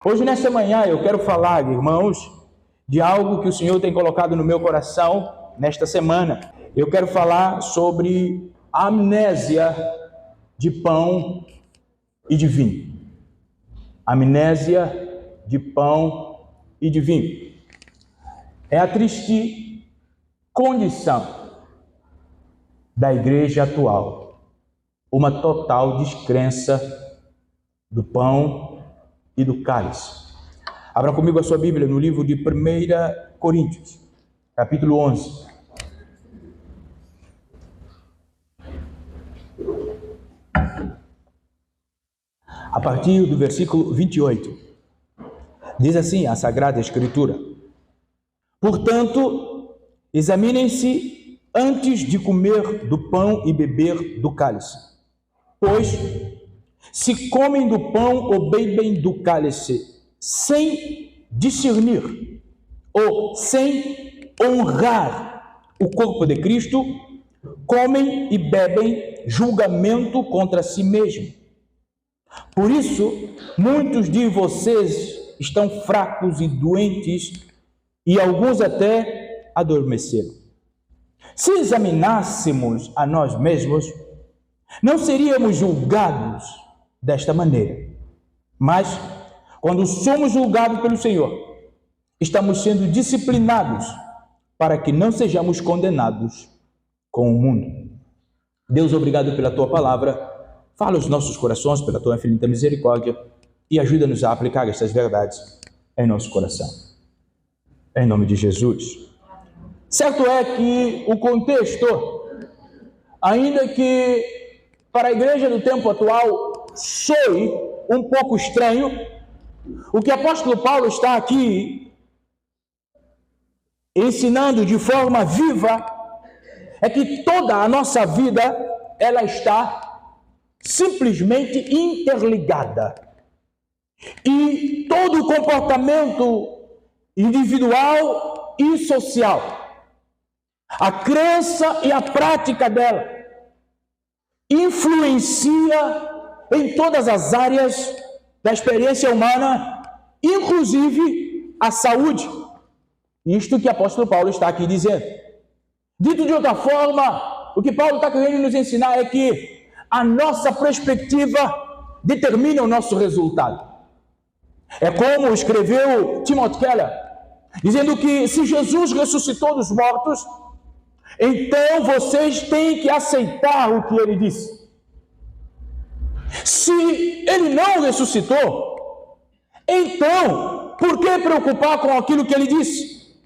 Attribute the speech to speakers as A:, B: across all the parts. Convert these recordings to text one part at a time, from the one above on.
A: Hoje, nesta manhã, eu quero falar, irmãos, de algo que o Senhor tem colocado no meu coração nesta semana. Eu quero falar sobre a amnésia de pão e de vinho. Amnésia de pão e de vinho. É a triste condição da igreja atual. Uma total descrença do pão e do cálice. Abra comigo a sua Bíblia no livro de 1 Coríntios, capítulo 11. A partir do versículo 28. Diz assim a Sagrada Escritura: Portanto, examinem-se antes de comer do pão e beber do cálice. Pois, se comem do pão ou bebem do cálice sem discernir ou sem honrar o corpo de Cristo, comem e bebem julgamento contra si mesmo. Por isso, muitos de vocês estão fracos e doentes, e alguns até adormeceram. Se examinássemos a nós mesmos, não seríamos julgados desta maneira. Mas, quando somos julgados pelo Senhor, estamos sendo disciplinados para que não sejamos condenados com o mundo. Deus, obrigado pela Tua palavra. Fala os nossos corações pela Tua infinita misericórdia e ajuda-nos a aplicar estas verdades em nosso coração. Em nome de Jesus. Certo é que o contexto, ainda que para a igreja do tempo atual soe um pouco estranho, o que o apóstolo Paulo está aqui ensinando de forma viva é que toda a nossa vida ela está simplesmente interligada. E todo o comportamento individual e social, a crença e a prática dela, influencia em todas as áreas da experiência humana, inclusive a saúde. Isto que o apóstolo Paulo está aqui dizendo. Dito de outra forma, o que Paulo está querendo nos ensinar é que a nossa perspectiva determina o nosso resultado. É como escreveu Timothy Keller, dizendo que se Jesus ressuscitou dos mortos, então vocês têm que aceitar o que ele disse. Se ele não ressuscitou, então, por que preocupar com aquilo que ele disse?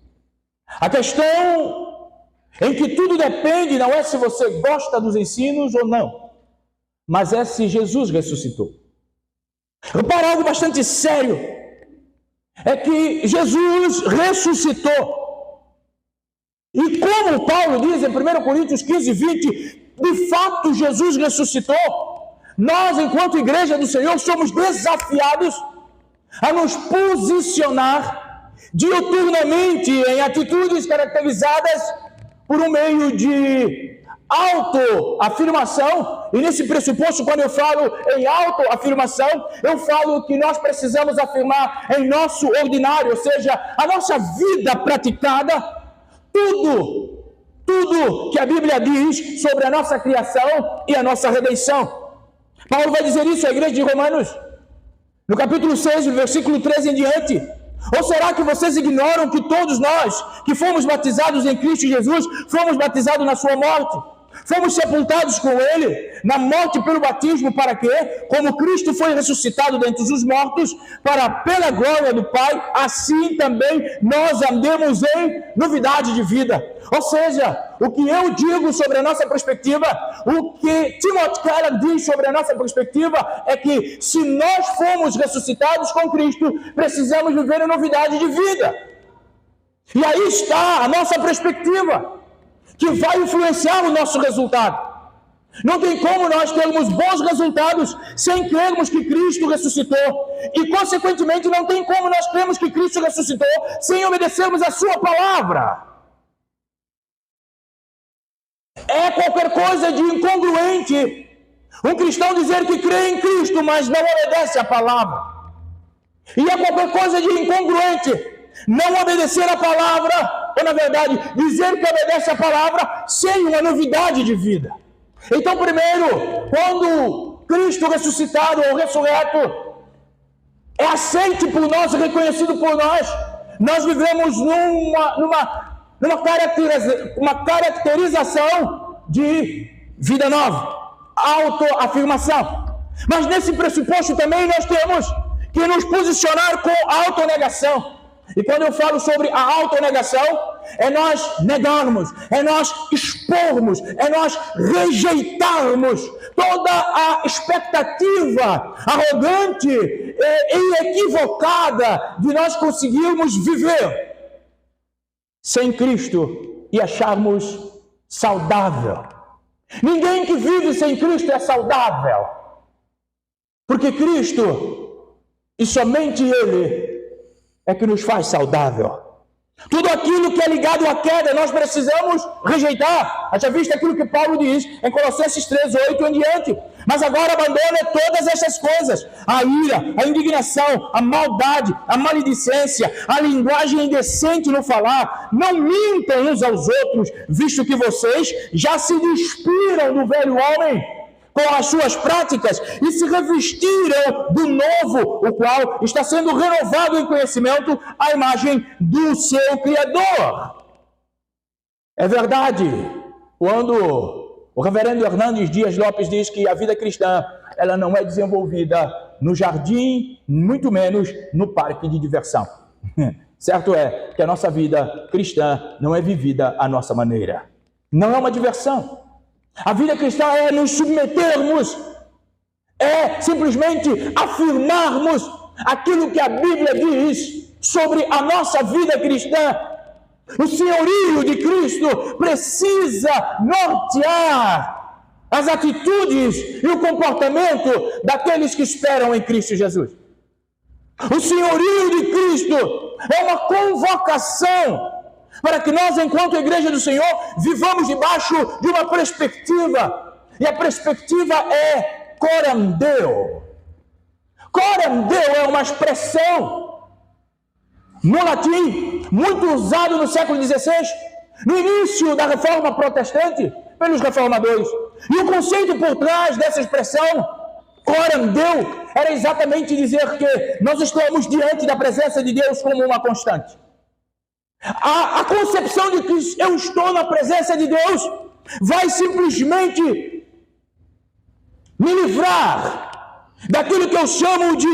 A: A questão em que tudo depende não é se você gosta dos ensinos ou não, mas é se Jesus ressuscitou. Repara algo bastante sério, é que Jesus ressuscitou. E como Paulo diz em 1 Coríntios 15, 20, de fato Jesus ressuscitou. Nós, enquanto igreja do Senhor, somos desafiados a nos posicionar diuturnamente em atitudes caracterizadas por um meio de autoafirmação. E nesse pressuposto, quando eu falo em autoafirmação, eu falo que nós precisamos afirmar em nosso ordinário, ou seja, a nossa vida praticada, tudo que a Bíblia diz sobre a nossa criação e a nossa redenção. Paulo vai dizer isso à igreja de Romanos, no capítulo 6, no versículo 13 em diante. Ou será que vocês ignoram que todos nós que fomos batizados em Cristo Jesus, fomos batizados na sua morte? Fomos sepultados com Ele na morte pelo batismo, para que, como Cristo foi ressuscitado dentre os mortos, para pela glória do Pai, assim também nós andemos em novidade de vida. Ou seja, o que eu digo sobre a nossa perspectiva, o que Timothy Keller diz sobre a nossa perspectiva, é que se nós fomos ressuscitados com Cristo, precisamos viver em novidade de vida. E aí está a nossa perspectiva, que vai influenciar o nosso resultado. Não tem como nós termos bons resultados sem crermos que Cristo ressuscitou. E, consequentemente, não tem como nós crermos que Cristo ressuscitou sem obedecermos a sua palavra. É qualquer coisa de incongruente um cristão dizer que crê em Cristo, mas não obedece a palavra. E é qualquer coisa de incongruente não obedecer a palavra, ou na verdade, dizer que obedece a palavra sem uma novidade de vida. Então, primeiro, quando Cristo ressuscitado ou ressurreto é aceito por nós, reconhecido por nós, nós vivemos uma caracterização de vida nova, autoafirmação. Mas nesse pressuposto também nós temos que nos posicionar com a autonegação. E quando eu falo sobre a autonegação, é nós negarmos, é nós expormos, é nós rejeitarmos toda a expectativa arrogante e equivocada de nós conseguirmos viver sem Cristo e acharmos saudável. Ninguém que vive sem Cristo é saudável, porque Cristo, e somente Ele, é que nos faz saudável. Tudo aquilo que é ligado à queda, nós precisamos rejeitar. Haja visto aquilo que Paulo diz em Colossenses 3:8 em diante. Mas agora abandone todas essas coisas: a ira, a indignação, a maldade, a maledicência, a linguagem indecente no falar. Não mintam uns aos outros, visto que vocês já se despiram do velho homem com as suas práticas e se revestiram do novo, o qual está sendo renovado em conhecimento à imagem do seu Criador. É verdade, quando o reverendo Hernandes Dias Lopes diz que a vida cristã, ela não é desenvolvida no jardim, muito menos no parque de diversão. Certo é que a nossa vida cristã não é vivida à nossa maneira. Não é uma diversão. A vida cristã é nos submetermos, é simplesmente afirmarmos aquilo que a Bíblia diz sobre a nossa vida cristã. O senhorio de Cristo precisa nortear as atitudes e o comportamento daqueles que esperam em Cristo Jesus. O senhorio de Cristo é uma convocação para que nós, enquanto Igreja do Senhor, vivamos debaixo de uma perspectiva. E a perspectiva é coram Deo. Coram Deo é uma expressão no latim, muito usado no século XVI, no início da Reforma Protestante, pelos reformadores. E o conceito por trás dessa expressão, coram Deo, era exatamente dizer que nós estamos diante da presença de Deus como uma constante. A concepção de que eu estou na presença de Deus vai simplesmente me livrar daquilo que eu chamo de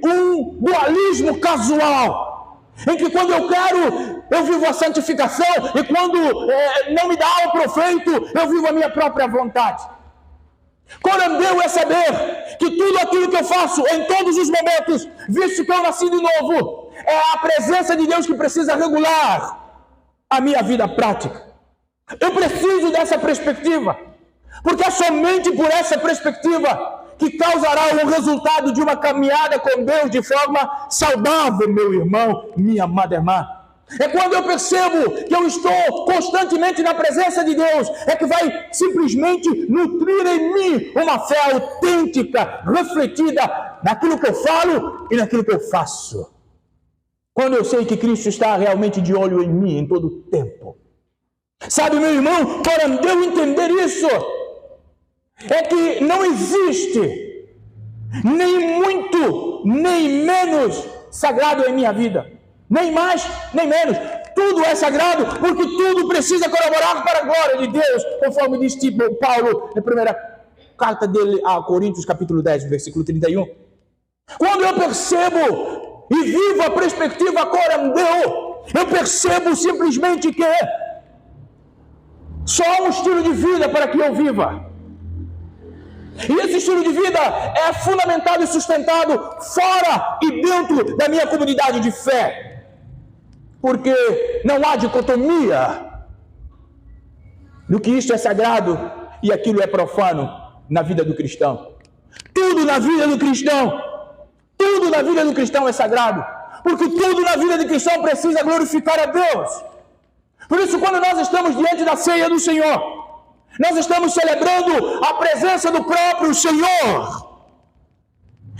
A: um dualismo casual, em que quando eu quero, eu vivo a santificação, e quando não me dá o proveito, eu vivo a minha própria vontade. Coram Deo é saber que tudo aquilo que eu faço em todos os momentos, visto que eu nasci de novo, é a presença de Deus que precisa regular a minha vida prática. Eu preciso dessa perspectiva, porque é somente por essa perspectiva que causará o resultado de uma caminhada com Deus de forma saudável, meu irmão, minha amada irmã. É quando eu percebo que eu estou constantemente na presença de Deus, é que vai simplesmente nutrir em mim uma fé autêntica, refletida naquilo que eu falo e naquilo que eu faço. Quando eu sei que Cristo está realmente de olho em mim em todo o tempo. Sabe, meu irmão, para eu entender isso, é que não existe nem muito, nem menos sagrado em minha vida. Nem mais, nem menos. Tudo é sagrado, porque tudo precisa colaborar para a glória de Deus, conforme diz Paulo na primeira carta dele a Coríntios, capítulo 10, versículo 31. Quando eu percebo e vivo a perspectiva coram Deo, eu percebo simplesmente que só há um estilo de vida para que eu viva. E esse estilo de vida é fundamentado e sustentado fora e dentro da minha comunidade de fé. Porque não há dicotomia do que isto é sagrado e aquilo é profano na vida do cristão. Tudo na vida do cristão, tudo na vida do cristão é sagrado. Porque tudo na vida do cristão precisa glorificar a Deus. Por isso, quando nós estamos diante da ceia do Senhor, nós estamos celebrando a presença do próprio Senhor.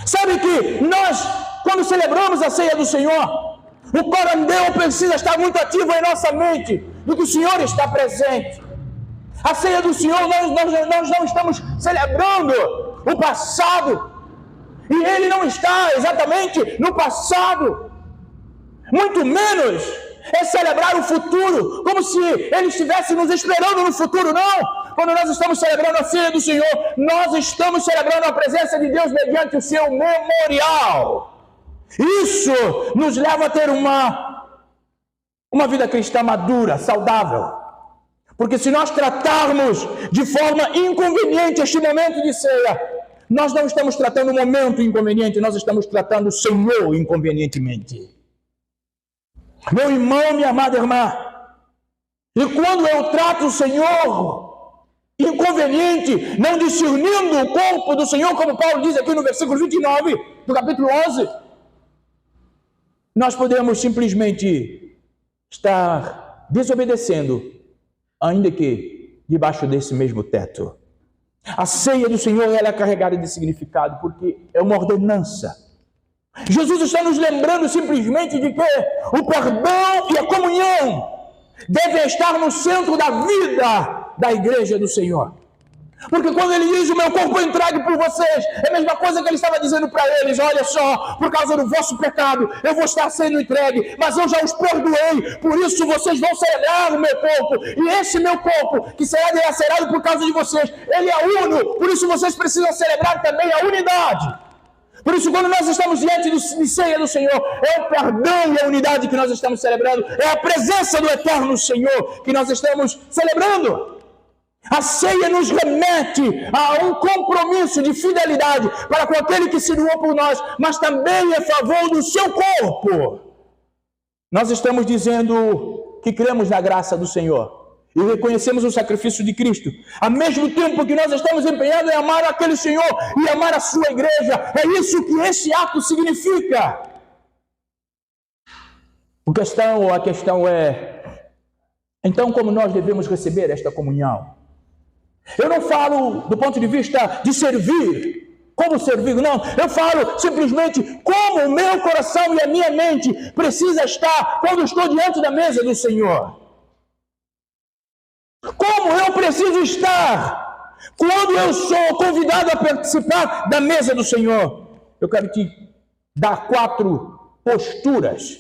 A: Sabe que nós quando celebramos a ceia do Senhor, o corandeu precisa estar muito ativo em nossa mente, do que o Senhor está presente. A ceia do Senhor, nós não estamos celebrando o passado, e Ele não está exatamente no passado, muito menos é celebrar o futuro, como se Ele estivesse nos esperando no futuro. Não! Quando nós estamos celebrando a ceia do Senhor, nós estamos celebrando a presença de Deus mediante o seu memorial. Isso nos leva a ter uma vida cristã madura, saudável. Porque se nós tratarmos de forma inconveniente este momento de ceia, nós não estamos tratando o momento inconveniente, nós estamos tratando o Senhor inconvenientemente. Meu irmão, minha amada irmã, e quando eu trato o Senhor inconveniente, não discernindo o corpo do Senhor, como Paulo diz aqui no versículo 29 do capítulo 11, nós podemos simplesmente estar desobedecendo, ainda que debaixo desse mesmo teto. A ceia do Senhor, ela é carregada de significado, porque é uma ordenança. Jesus está nos lembrando simplesmente de que o perdão e a comunhão devem estar no centro da vida da igreja do Senhor. Porque quando ele diz, o meu corpo é entregue por vocês, é a mesma coisa que ele estava dizendo para eles: olha só, por causa do vosso pecado, eu vou estar sendo entregue, mas eu já os perdoei, por isso vocês vão celebrar o meu corpo, e esse meu corpo, que será dilacerado por causa de vocês, ele é uno, por isso vocês precisam celebrar também a unidade. Por isso, quando nós estamos diante de ceia do Senhor, é o perdão e a unidade que nós estamos celebrando, é a presença do eterno Senhor que nós estamos celebrando. A ceia nos remete a um compromisso de fidelidade para com aquele que se doou por nós, mas também a favor do seu corpo. Nós estamos dizendo que cremos na graça do Senhor e reconhecemos o sacrifício de Cristo, ao mesmo tempo que nós estamos empenhados em amar aquele Senhor e amar a sua igreja. É isso que esse ato significa. A questão é, então, como nós devemos receber esta comunhão? Eu não falo do ponto de vista de servir, como servir, não. Eu falo simplesmente como o meu coração e a minha mente precisa estar quando estou diante da mesa do Senhor. Como eu preciso estar quando eu sou convidado a participar da mesa do Senhor. Eu quero te dar 4 posturas.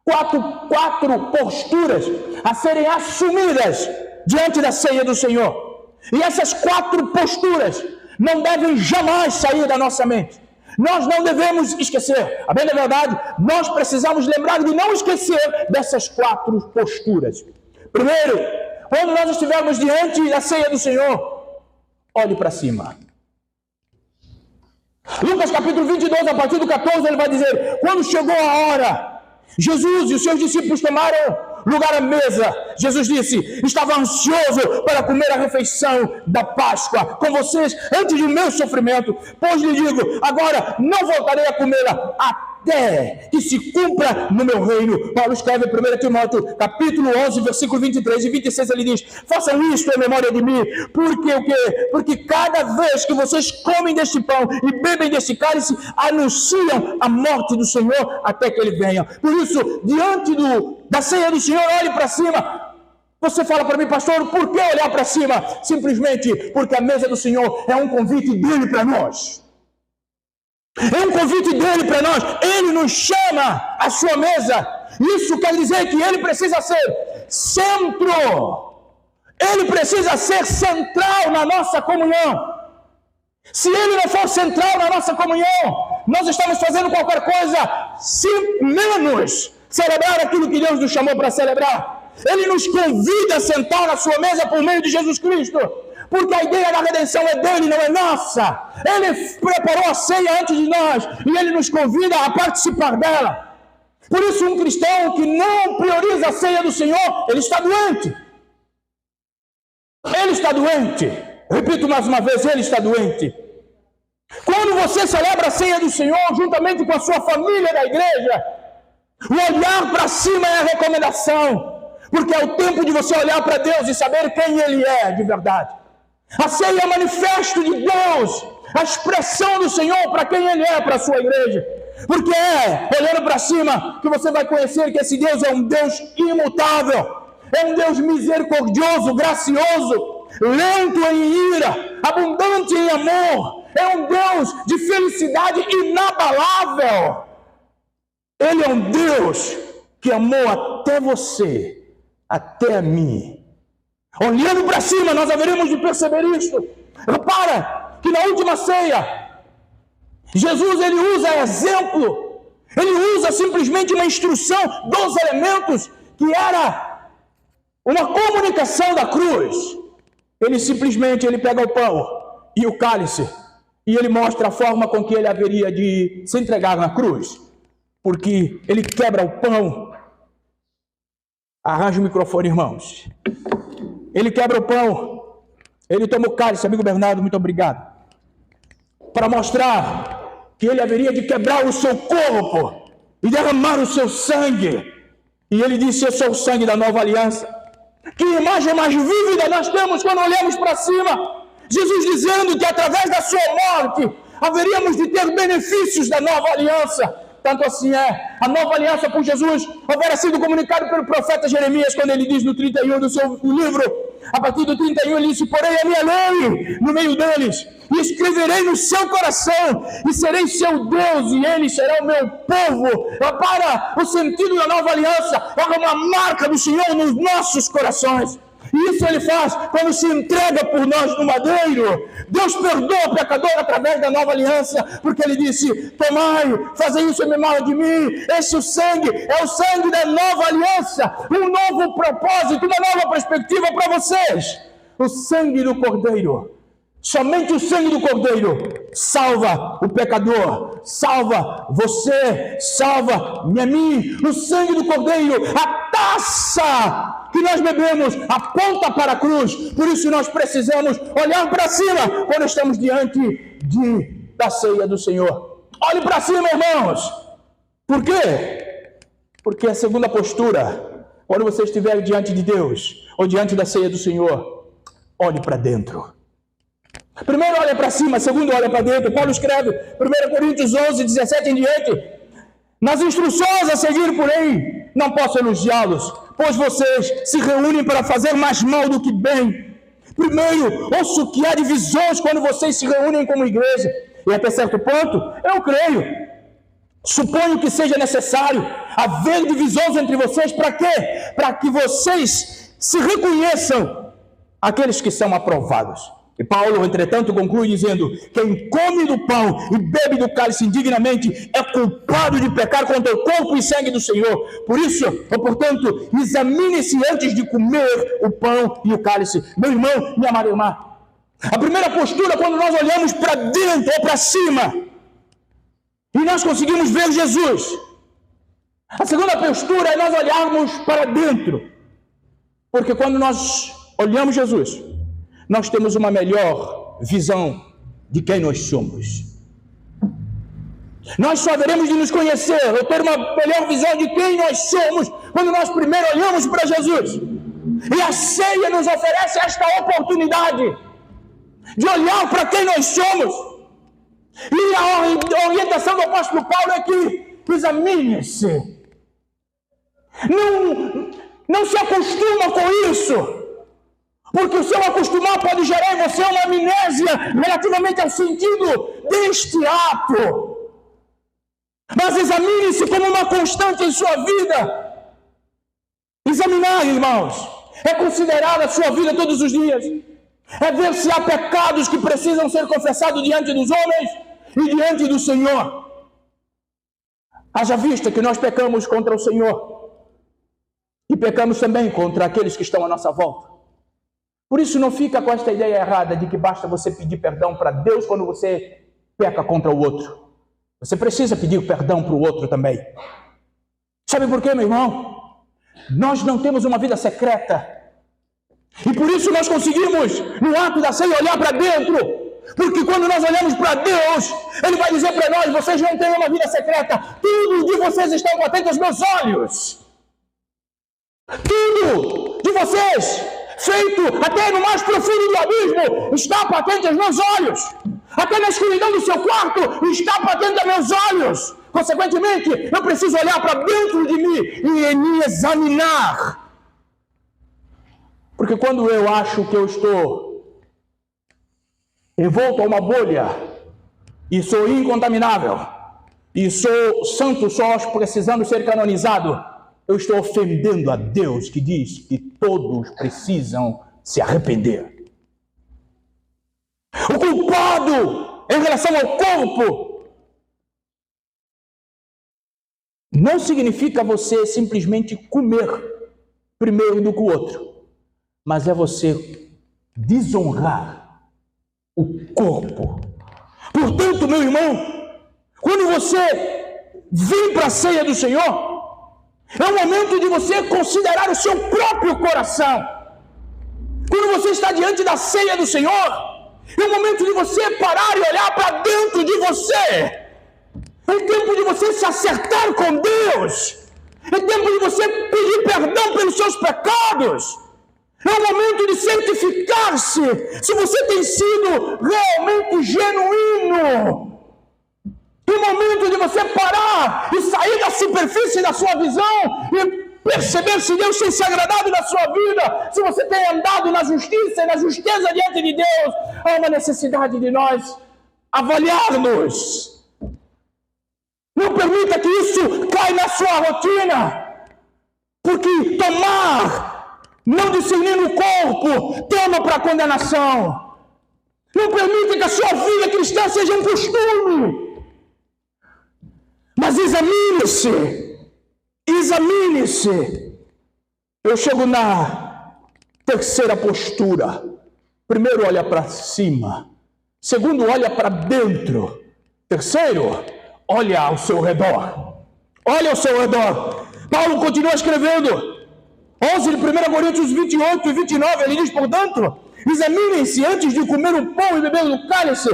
A: Quatro posturas a serem assumidas diante da ceia do Senhor. E essas 4 posturas não devem jamais sair da nossa mente. Nós não devemos esquecer. A bem da verdade, nós precisamos lembrar de não esquecer dessas 4 posturas. Primeiro, quando nós estivermos diante da ceia do Senhor, olhe para cima. Lucas capítulo 22, a partir do 14, ele vai dizer: quando chegou a hora, Jesus e os seus discípulos tomaram lugar à mesa. Jesus disse: estava ansioso para comer a refeição da Páscoa com vocês antes do meu sofrimento, pois lhe digo, agora não voltarei a comê-la até que se cumpra no meu reino. Paulo escreve em 1 Timóteo capítulo 11, versículo 23 e 26, ele diz: façam isto em memória de mim, porque cada vez que vocês comem deste pão e bebem deste cálice, anunciam a morte do Senhor até que ele venha. Por isso, diante da ceia do Senhor, olhe para cima. Você fala para mim, pastor, por que olhar para cima? Simplesmente porque a mesa do Senhor é um convite dele para nós. É um convite dele para nós. Ele nos chama à sua mesa. Isso quer dizer que ele precisa ser centro. Ele precisa ser central na nossa comunhão. Se ele não for central na nossa comunhão, nós estamos fazendo qualquer coisa, menos celebrar aquilo que Deus nos chamou para celebrar. Ele nos convida a sentar na sua mesa por meio de Jesus Cristo. Porque a ideia da redenção é dele, não é nossa. Ele preparou a ceia antes de nós e ele nos convida a participar dela. Por isso, um cristão que não prioriza a ceia do Senhor, ele está doente. Ele está doente. Repito mais uma vez, ele está doente. Quando você celebra a ceia do Senhor juntamente com a sua família da igreja, o olhar para cima é a recomendação. Porque é o tempo de você olhar para Deus e saber quem ele é de verdade. A ceia é o manifesto de Deus, a expressão do Senhor para quem ele é, para a sua igreja. Porque é olhando para cima que você vai conhecer que esse Deus é um Deus imutável, é um Deus misericordioso, gracioso, lento em ira, abundante em amor, é um Deus de felicidade inabalável. Ele é um Deus que amou até você, até a mim. Olhando para cima, nós haveremos de perceber isto. Repara que na última ceia, Jesus ele usa exemplo, ele usa simplesmente uma instrução dos elementos, que era uma comunicação da cruz. Ele pega o pão e o cálice, e ele mostra a forma com que ele haveria de se entregar na cruz. Porque ele quebra o pão. Arranja o microfone, irmãos. Ele quebra o pão. Ele toma o cálice, amigo Bernardo, muito obrigado. Para mostrar que ele haveria de quebrar o seu corpo e derramar o seu sangue. E ele disse: eu sou o sangue da nova aliança. Que imagem mais vívida nós temos quando olhamos para cima. Jesus dizendo que através da sua morte haveríamos de ter benefícios da nova aliança. Tanto assim a nova aliança por Jesus houvera sido comunicado pelo profeta Jeremias, quando ele diz no 31 do seu livro, a partir do 31 ele disse: porém a minha lei no meio deles, e escreverei no seu coração, e serei seu Deus, e ele será o meu povo. Para o sentido da nova aliança, é uma marca do Senhor nos nossos corações. E isso ele faz quando se entrega por nós no madeiro. Deus perdoa o pecador através da nova aliança, porque ele disse: tomai, fazei isso em memória de mim. Esse é o sangue da nova aliança, um novo propósito, uma nova perspectiva para vocês. O sangue do Cordeiro, somente o sangue do Cordeiro salva o pecador, salva você, salva-me a mim. O sangue do Cordeiro, a taça que nós bebemos, aponta para a cruz. Por isso nós precisamos olhar para cima quando estamos diante da ceia do Senhor. Olhe para cima, irmãos. Por quê? Porque a segunda postura, quando você estiver diante de Deus ou diante da ceia do Senhor, olhe para dentro. Primeiro olha para cima, segundo olha para dentro. Paulo escreve, 1 Coríntios 11, 17 em diante: nas instruções a seguir, porém, não posso elogiá-los, pois vocês se reúnem para fazer mais mal do que bem. Primeiro, ouço que há divisões quando vocês se reúnem como igreja, e até certo ponto, eu creio. Suponho que seja necessário haver divisões entre vocês. Para quê? Para que vocês se reconheçam aqueles que são aprovados. E Paulo, entretanto, conclui dizendo: quem come do pão e bebe do cálice indignamente é culpado de pecar contra o corpo e sangue do Senhor. Por isso, ou portanto, examine-se antes de comer o pão e o cálice. Meu irmão, minha amada irmã, a primeira postura, quando nós olhamos para dentro ou para cima, e nós conseguimos ver Jesus. A segunda postura é nós olharmos para dentro. Porque quando nós olhamos Jesus, nós temos uma melhor visão de quem nós somos. Nós só haveremos de nos conhecer ou ter uma melhor visão de quem nós somos quando nós primeiro olhamos para Jesus. E a ceia nos oferece esta oportunidade de olhar para quem nós somos. E a orientação do apóstolo Paulo é que examine-se. Não se acostuma com isso. Porque o seu acostumar pode gerar em você uma amnésia relativamente ao sentido deste ato. Mas examine-se como uma constante em sua vida. Examinar, irmãos, é considerar a sua vida todos os dias. É ver se há pecados que precisam ser confessados diante dos homens e diante do Senhor. Haja vista que nós pecamos contra o Senhor e pecamos também contra aqueles que estão à nossa volta. Por isso não fica com esta ideia errada de que basta você pedir perdão para Deus quando você peca contra o outro. Você precisa pedir perdão para o outro também. Sabe por quê, meu irmão? Nós não temos uma vida secreta. E por isso nós conseguimos, no ato da ceia, olhar para dentro. Porque quando nós olhamos para Deus, Ele vai dizer para nós: vocês não têm uma vida secreta. Tudo de vocês está patente aos meus olhos. Tudo de vocês, feito até no mais profundo do abismo, está patente aos meus olhos. Até na escuridão do seu quarto está patente a meus olhos. Consequentemente, eu preciso olhar para dentro de mim e me examinar. Porque quando eu acho que eu estou envolto a uma bolha e sou incontaminável e sou santo só precisando ser canonizado, eu estou ofendendo a Deus, que diz que todos precisam se arrepender. O culpado em relação ao corpo não significa você simplesmente comer primeiro do que o outro, mas é você desonrar o corpo. Portanto, meu irmão, quando você vem para a ceia do Senhor, é o momento de você considerar o seu próprio coração. Quando você está diante da ceia do Senhor, é o momento de você parar e olhar para dentro de você. É tempo de você se acertar com Deus. É tempo de você pedir perdão pelos seus pecados. É o momento de santificar-se. Se você tem sido realmente genuíno, é o momento de você parar e sair da superfície da sua visão e perceber se Deus tem se agradado na sua vida, se você tem andado na justiça e na justeza diante de Deus. Há uma necessidade de nós avaliarmos. Não permita que isso caia na sua rotina, porque tomar, não discernindo o corpo, toma para a condenação. Não permita que a sua vida cristã seja um costume, mas examine-se. Examine-se. Eu chego na terceira postura. Primeiro, olha para cima. Segundo, olha para dentro. Terceiro, olha ao seu redor. Olha ao seu redor. Paulo continua escrevendo. 11 de 1 Coríntios 28 e 29, ele diz, portanto, examinem-se antes de comer o pão e beber do cálice,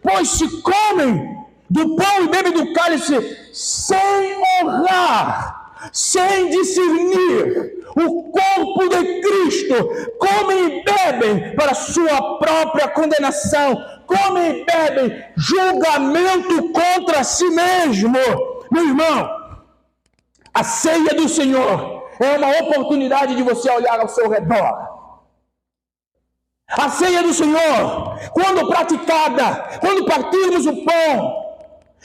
A: pois se comem do pão e bebem do cálice sem honrar, sem discernir o corpo de Cristo, comem e bebem para sua própria condenação, comem e bebem julgamento contra si mesmo. Meu irmão, a ceia do Senhor é uma oportunidade de você olhar ao seu redor. A ceia do Senhor, quando praticada, quando partirmos o pão,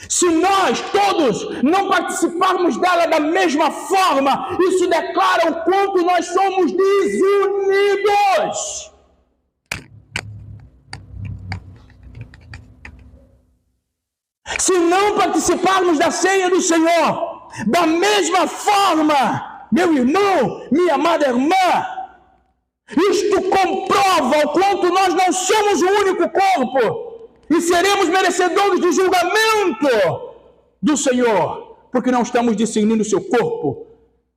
A: se nós todos não participarmos dela da mesma forma, isso declara o quanto nós somos desunidos. Se não participarmos da ceia do Senhor da mesma forma, meu irmão, minha amada irmã, isto comprova o quanto nós não somos o único corpo. E seremos merecedores de julgamento do Senhor, porque não estamos discernindo o seu corpo.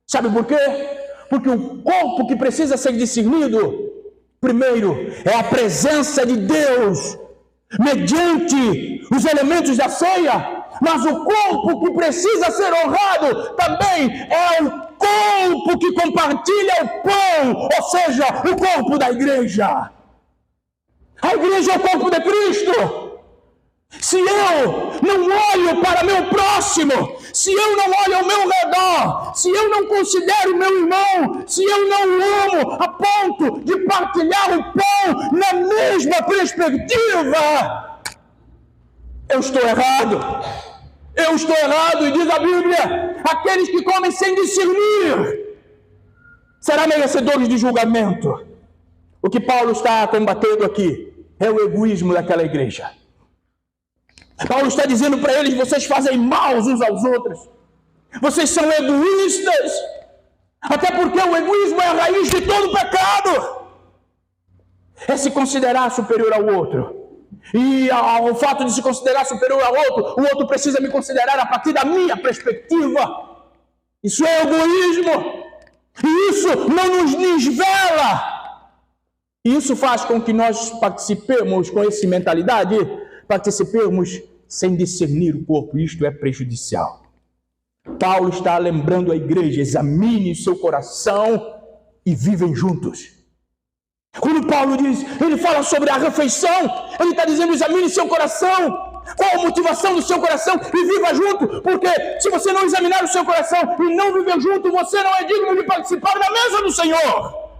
A: Sabe por quê? Porque o corpo que precisa ser discernido, primeiro, é a presença de Deus, mediante os elementos da ceia, mas o corpo que precisa ser honrado também é o corpo que compartilha o pão, ou seja, o corpo da igreja. A igreja é o corpo de Cristo. Se eu não olho para meu próximo, se eu não olho ao meu redor, se eu não considero meu irmão, se eu não amo a ponto de partilhar o pão na mesma perspectiva, eu estou errado. Eu estou errado, e diz a Bíblia, aqueles que comem sem discernir serão merecedores de julgamento. O que Paulo está combatendo aqui é o egoísmo daquela igreja. Paulo está dizendo para eles, vocês fazem mal uns aos outros. Vocês são egoístas. Até porque o egoísmo é a raiz de todo pecado. É se considerar superior ao outro. E ao fato de se considerar superior ao outro, o outro precisa me considerar a partir da minha perspectiva. Isso é egoísmo. E isso não nos nivela. E isso faz com que nós participemos com essa mentalidade, participemos sem discernir o corpo. Isto é prejudicial. Paulo está lembrando a igreja, examine seu coração e vivem juntos. Quando Paulo diz, ele fala sobre a refeição, ele está dizendo, examine seu coração. Qual a motivação do seu coração e viva junto, porque se você não examinar o seu coração e não viver junto, você não é digno de participar da mesa do Senhor.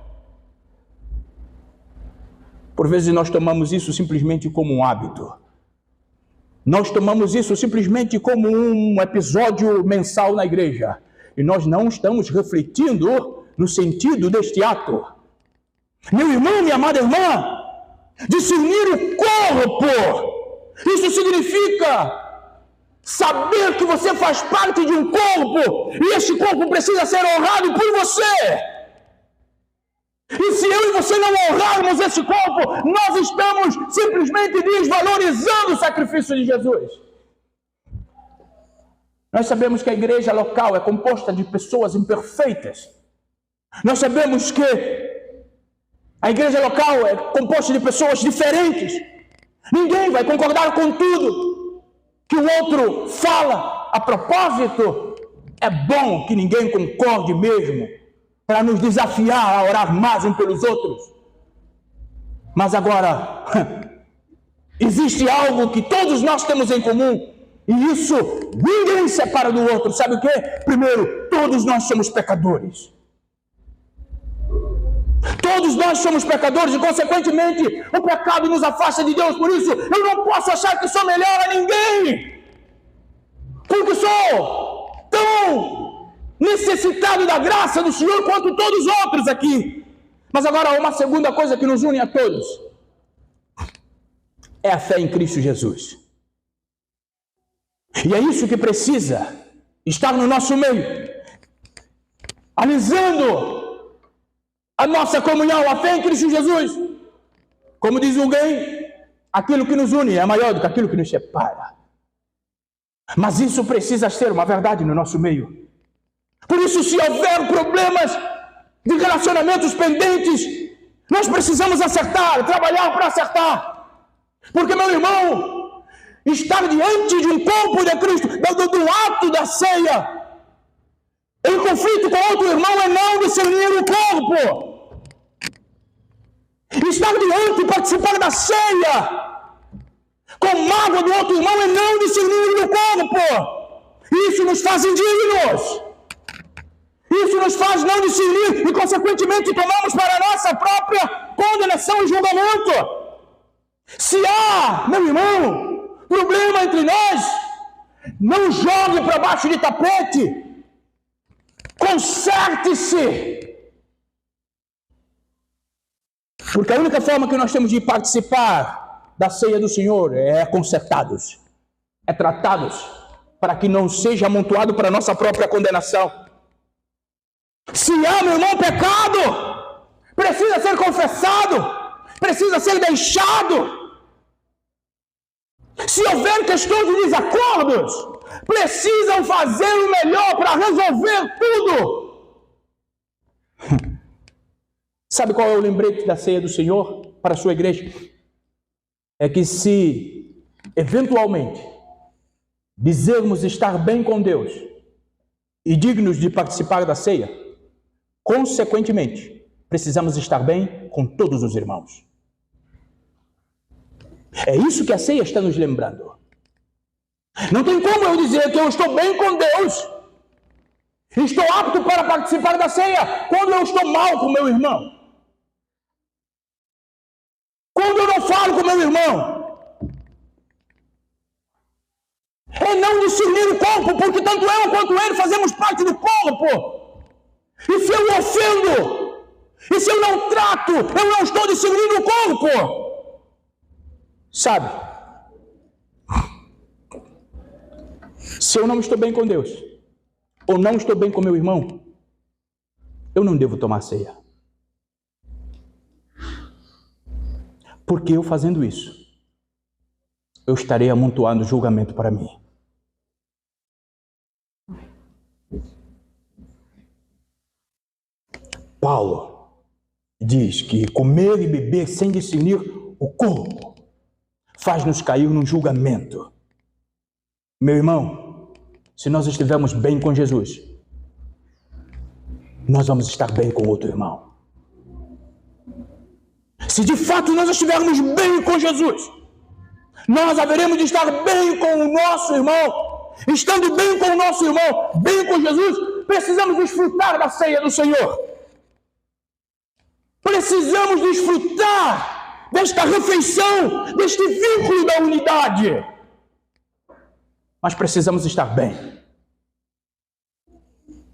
A: Por vezes nós tomamos isso simplesmente como um hábito. Nós tomamos isso simplesmente como um episódio mensal na igreja. E nós não estamos refletindo no sentido deste ato. Meu irmão, minha amada irmã, discernir o corpo. Isso significa saber que você faz parte de um corpo e este corpo precisa ser honrado por você. E se eu e você não honrarmos esse corpo, nós estamos simplesmente desvalorizando o sacrifício de Jesus. Nós sabemos que a igreja local é composta de pessoas imperfeitas. Nós sabemos que a igreja local é composta de pessoas diferentes. Ninguém vai concordar com tudo que o outro fala. A propósito, é bom que ninguém concorde mesmo, para nos desafiar a orar mais uns pelos outros. Mas agora, existe algo que todos nós temos em comum, e isso ninguém separa do outro. Sabe o quê? Primeiro, todos nós somos pecadores. Todos nós somos pecadores e, consequentemente, o pecado nos afasta de Deus. Por isso, eu não posso achar que sou melhor a ninguém, porque sou tão necessitado da graça do Senhor quanto todos os outros aqui. Mas agora há uma segunda coisa que nos une a todos. É a fé em Cristo Jesus. E é isso que precisa estar no nosso meio, alisando a nossa comunhão, a fé em Cristo Jesus. Como diz alguém, aquilo que nos une é maior do que aquilo que nos separa. Mas isso precisa ser uma verdade no nosso meio. Por isso, se houver problemas de relacionamentos pendentes, nós precisamos acertar, trabalhar para acertar. Porque, meu irmão, estar diante de um corpo de Cristo, do ato da ceia, em conflito com outro irmão, é não discernir o corpo. Estar diante e participar da ceia com mágoa do outro irmão é não discernir o corpo. Isso nos faz indignos. Isso nos faz não discernir e, consequentemente, tomamos para a nossa própria condenação e julgamento. Se há, meu irmão, problema entre nós, não jogue para baixo de tapete. Conserte-se. Porque a única forma que nós temos de participar da ceia do Senhor é consertados, é tratados, para que não seja amontoado para a nossa própria condenação. Se há, meu irmão, pecado, precisa ser confessado, precisa ser deixado. Se houver questões de desacordos, precisam fazer o melhor para resolver tudo. Sabe qual é o lembrete da ceia do Senhor para a sua igreja? É que se, eventualmente, dizermos estar bem com Deus e dignos de participar da ceia, consequentemente, precisamos estar bem com todos os irmãos. É isso que a ceia está nos lembrando. Não tem como eu dizer que eu estou bem com Deus, estou apto para participar da ceia, quando eu estou mal com meu irmão. Quando eu não falo com meu irmão. É não discernir o corpo, porque tanto eu quanto ele fazemos parte do corpo. E se eu ofendo, e se eu não trato, eu não estou discernindo o corpo. Sabe? Se eu não estou bem com Deus, ou não estou bem com meu irmão, eu não devo tomar ceia. Porque eu fazendo isso, eu estarei amontoando julgamento para mim. Paulo diz que comer e beber sem discernir o corpo faz-nos cair num julgamento. Meu irmão, se nós estivermos bem com Jesus, nós vamos estar bem com outro irmão. Se de fato nós estivermos bem com Jesus, nós haveremos de estar bem com o nosso irmão. Estando bem com o nosso irmão, bem com Jesus, precisamos desfrutar da ceia do Senhor. Precisamos desfrutar desta refeição, deste vínculo da unidade. Mas precisamos estar bem.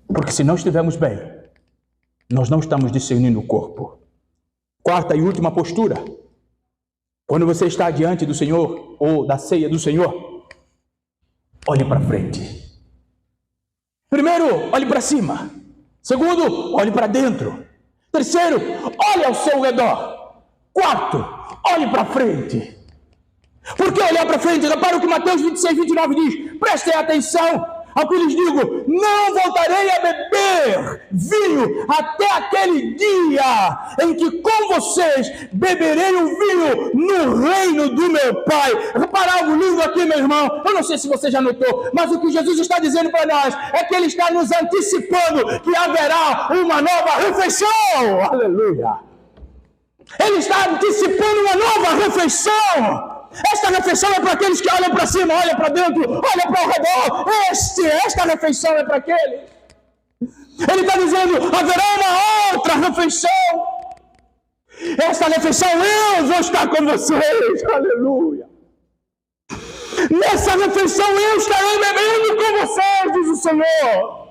A: Porque se não estivermos bem, nós não estamos discernindo o corpo. Quarta e última postura. Quando você está diante do Senhor, ou da ceia do Senhor, olhe para frente. Primeiro, olhe para cima. Segundo, olhe para dentro. Terceiro, olhe ao seu redor. Quarto, olhe para frente. Por que olhar para frente? Repara o que Mateus 26, 29 diz. Prestem atenção ao que lhes digo. Não voltarei a beber vinho até aquele dia em que com vocês beberei o vinho no reino do meu Pai. Repara algo lindo aqui, meu irmão. Eu não sei se você já notou, mas o que Jesus está dizendo para nós é que Ele está nos antecipando que haverá uma nova refeição. Aleluia. Ele está antecipando uma nova refeição. Esta refeição é para aqueles que olham para cima, olham para dentro, olham para o redor. Esta refeição é para aqueles. Ele está dizendo, haverá uma outra refeição. Esta refeição eu vou estar com vocês. Aleluia. Nessa refeição eu estarei bebendo com vocês, diz o Senhor.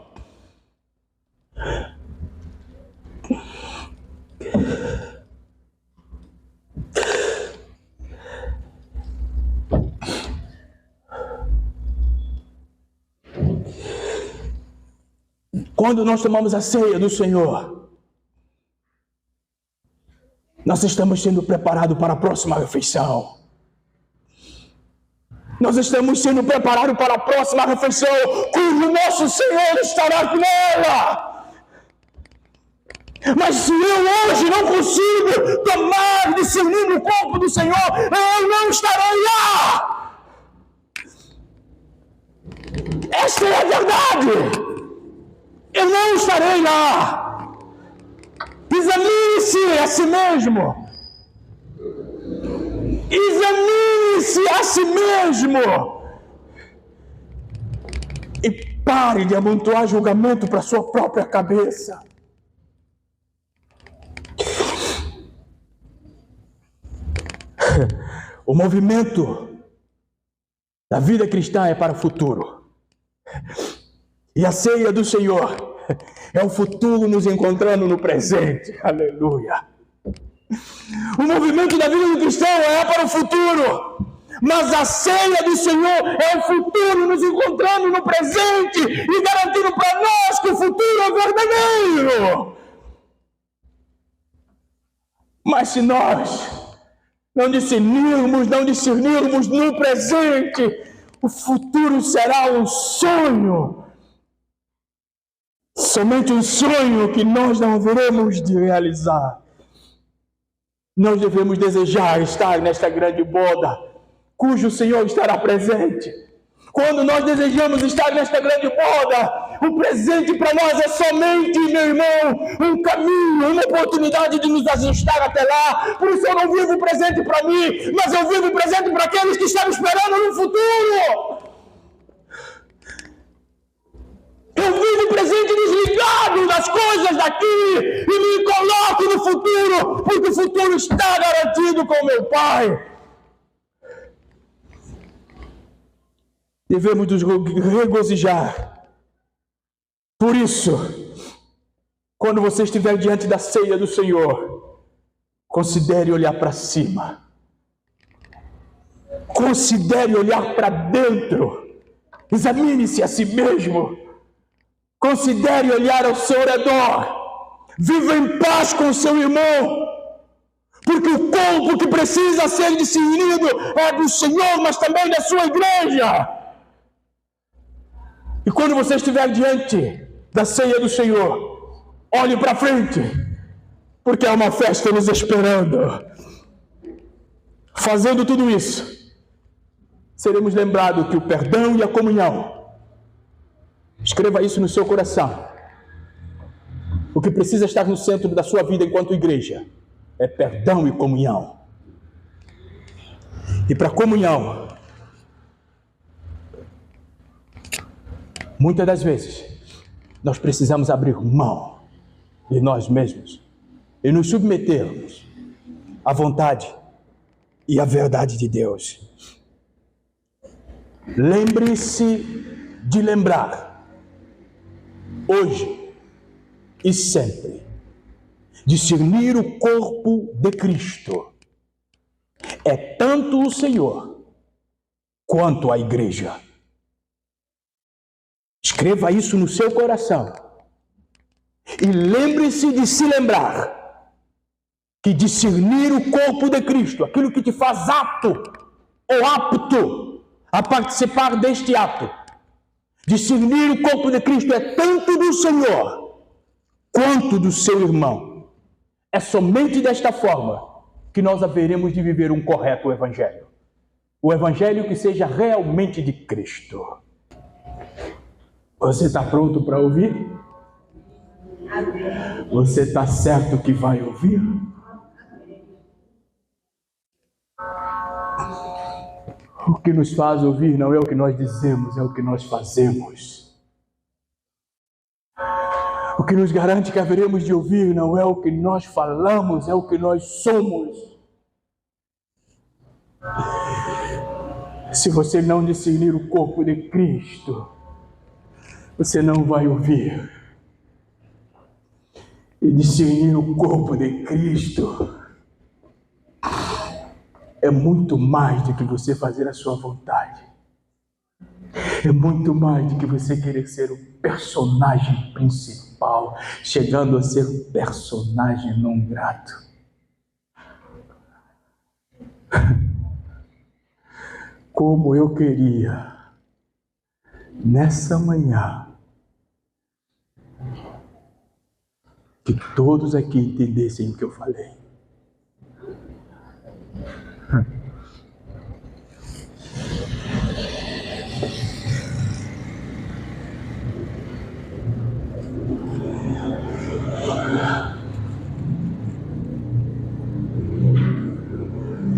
A: Quando nós tomamos a ceia do Senhor, nós estamos sendo preparados para a próxima refeição. Nós estamos sendo preparados para a próxima refeição, cujo nosso Senhor estará com ela. Mas se eu hoje não consigo tomar, discernir o corpo do Senhor, eu não estarei lá. Esta é a verdade. Eu não estarei lá. Examine-se a si mesmo. Examine-se a si mesmo. E pare de amontoar julgamento para sua própria cabeça. O movimento da vida cristã é para o futuro. E a ceia do Senhor é o futuro nos encontrando no presente. Aleluia. O movimento da vida do cristão é para o futuro. Mas a ceia do Senhor é o futuro nos encontrando no presente e garantindo para nós que o futuro é verdadeiro. Mas se nós não discernirmos no presente, o futuro será um sonho. Somente um sonho que nós não haveremos de realizar. Nós devemos desejar estar nesta grande boda, cujo Senhor estará presente. Quando nós desejamos estar nesta grande boda, o presente para nós é somente, meu irmão, um caminho, uma oportunidade de nos ajustar até lá. Por isso eu não vivo o presente para mim, mas eu vivo o presente para aqueles que estão esperando no futuro. Eu vivo o presente desligado das coisas daqui e me coloco no futuro, porque o futuro está garantido com meu Pai. Devemos nos regozijar. Por isso, quando você estiver diante da ceia do Senhor, considere olhar para cima. Considere olhar para dentro. Examine-se a si mesmo. Considere olhar ao seu redor. Viva em paz com o seu irmão. Porque o corpo que precisa ser discernido é do Senhor, mas também da sua igreja. E quando você estiver diante da ceia do Senhor, olhe para frente, porque há uma festa nos esperando. Fazendo tudo isso, seremos lembrados que o perdão e a comunhão, escreva isso no seu coração, o que precisa estar no centro da sua vida enquanto igreja, é perdão e comunhão. E para comunhão, muitas das vezes, nós precisamos abrir mão de nós mesmos e nos submetermos à vontade e à verdade de Deus. Lembre-se de lembrar, hoje e sempre, discernir o corpo de Cristo. É tanto o Senhor quanto a igreja. Escreva isso no seu coração. E lembre-se de se lembrar que discernir o corpo de Cristo, aquilo que te faz apto ou apto a participar deste ato, discernir o corpo de Cristo é tanto do Senhor quanto do seu irmão. É somente desta forma que nós haveremos de viver um correto evangelho. O evangelho que seja realmente de Cristo. Você está pronto para ouvir? Você está certo que vai ouvir? O que nos faz ouvir não é o que nós dizemos, é o que nós fazemos. O que nos garante que haveremos de ouvir não é o que nós falamos, é o que nós somos. Se você não discernir o corpo de Cristo, você não vai ouvir. E discernir o corpo de Cristo é muito mais do que você fazer a sua vontade. É muito mais do que você querer ser o personagem principal, chegando a ser personagem não grato. Como eu queria, nessa manhã, que todos aqui entendessem o que eu falei.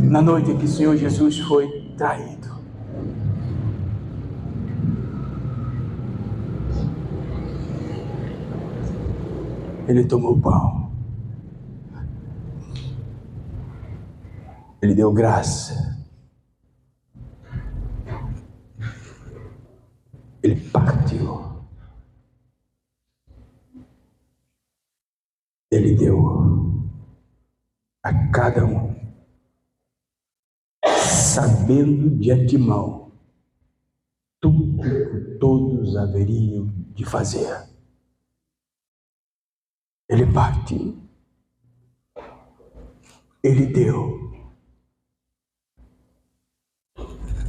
A: Na noite em que o Senhor Jesus foi traído, Ele tomou o pão, Ele deu graça, Ele partiu, Ele deu a cada um, sabendo de antemão tudo que todos haveriam de fazer. Ele partiu, Ele deu,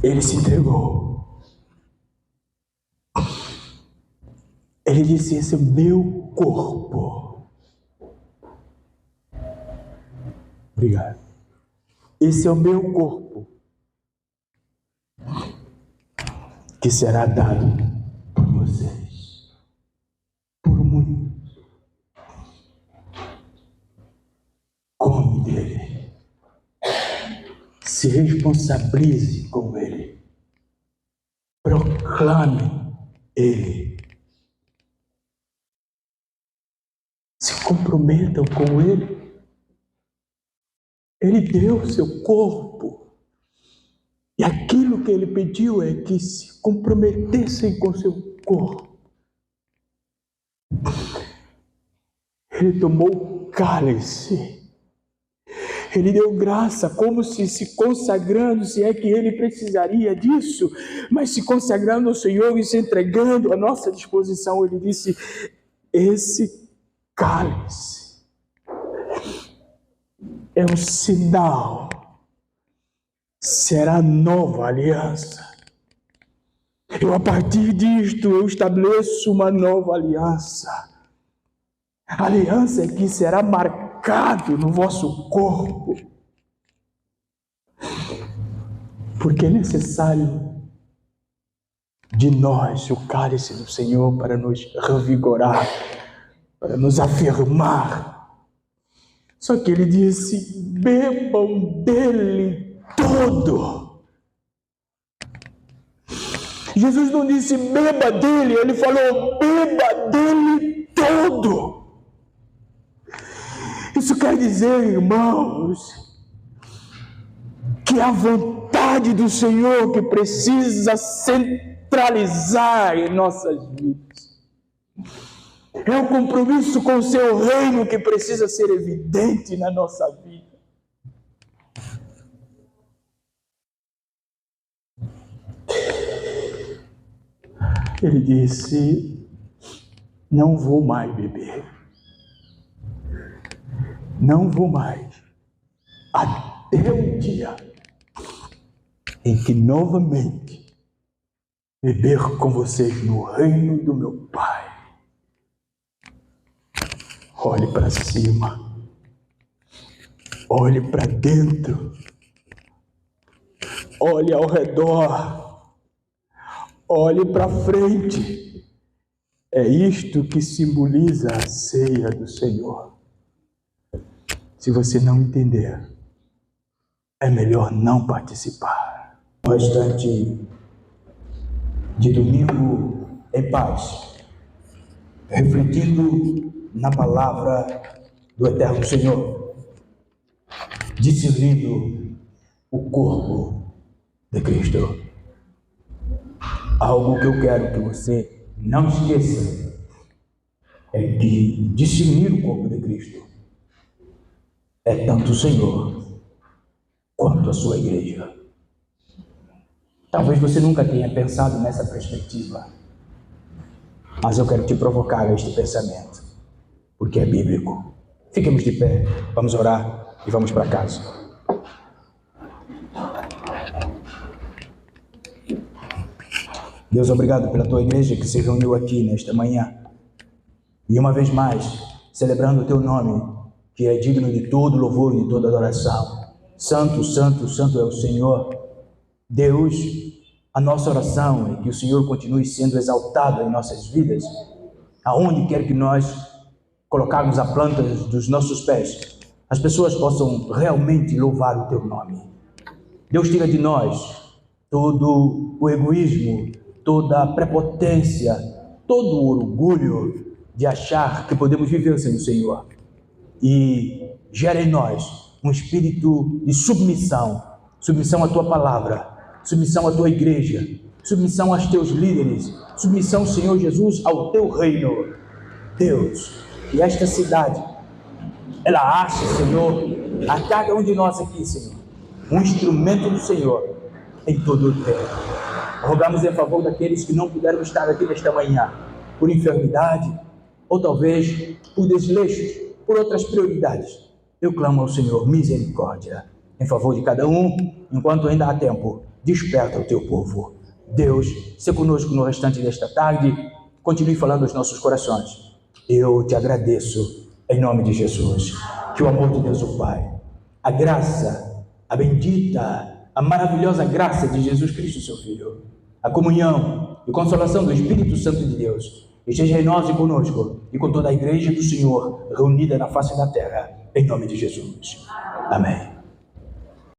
A: Ele se entregou. Ele disse: esse é o meu corpo. Obrigado. Esse é o meu corpo, que será dado por vocês, por muitos. Come dele, se responsabilize com ele, proclame ele, se comprometam com ele. Ele deu o seu corpo, e aquilo que ele pediu é que se comprometessem com seu corpo. Ele tomou o cálice, ele deu graça, como se consagrando, se é que ele precisaria disso, mas se consagrando ao Senhor e se entregando à nossa disposição. Ele disse: esse cálice é um sinal, será nova aliança. A partir disto, eu estabeleço uma nova aliança. A aliança que será marcado no vosso corpo. Porque é necessário de nós o cálice do Senhor para nos revigorar, para nos afirmar. Só que ele disse: bebam dele todo. Jesus não disse beba dele, ele falou beba dele todo. Isso quer dizer, irmãos, que a vontade do Senhor que precisa centralizar em nossas vidas. É o compromisso com o seu reino que precisa ser evidente na nossa vida. Ele disse: não vou mais beber. Não vou mais. Até o dia em que novamente beber com vocês no reino do meu Pai. Olhe para cima. Olhe para dentro. Olhe ao redor. Olhe para frente. É isto que simboliza a ceia do Senhor. Se você não entender, é melhor não participar. O restante de domingo em paz, refletindo na palavra do Eterno Senhor, discernindo o corpo de Cristo. Algo que eu quero que você não esqueça é que discernir o corpo de Cristo é tanto o Senhor quanto a sua igreja. Talvez você nunca tenha pensado nessa perspectiva, mas eu quero te provocar a este pensamento, porque é bíblico. Fiquemos de pé, vamos orar e vamos para casa. Deus, obrigado pela tua igreja que se reuniu aqui nesta manhã. E uma vez mais, celebrando o teu nome, que é digno de todo louvor e de toda adoração. Santo, santo, santo é o Senhor. Deus, a nossa oração é que o Senhor continue sendo exaltado em nossas vidas, aonde quer que nós colocarmos a planta dos nossos pés, as pessoas possam realmente louvar o teu nome. Deus, tira de nós todo o egoísmo, toda a prepotência, todo o orgulho de achar que podemos viver sem o Senhor. E gera em nós um espírito de submissão, submissão à tua palavra, submissão à tua igreja, submissão aos teus líderes, submissão, Senhor Jesus, ao teu reino. Deus, e esta cidade, ela acha, Senhor, a cada um de nós aqui, Senhor, um instrumento do Senhor em todo o tempo. Rogamos em favor daqueles que não puderam estar aqui nesta manhã, por enfermidade, ou talvez por desleixos, por outras prioridades. Eu clamo ao Senhor misericórdia em favor de cada um, enquanto ainda há tempo. Desperta o teu povo. Deus, se conosco no restante desta tarde, continue falando aos nossos corações. Eu te agradeço em nome de Jesus. Que o amor de Deus o Pai, a graça, a bendita, a maravilhosa graça de Jesus Cristo, seu Filho, a comunhão e consolação do Espírito Santo de Deus esteja em nós e conosco e com toda a igreja do Senhor reunida na face da terra, em nome de Jesus. Amém.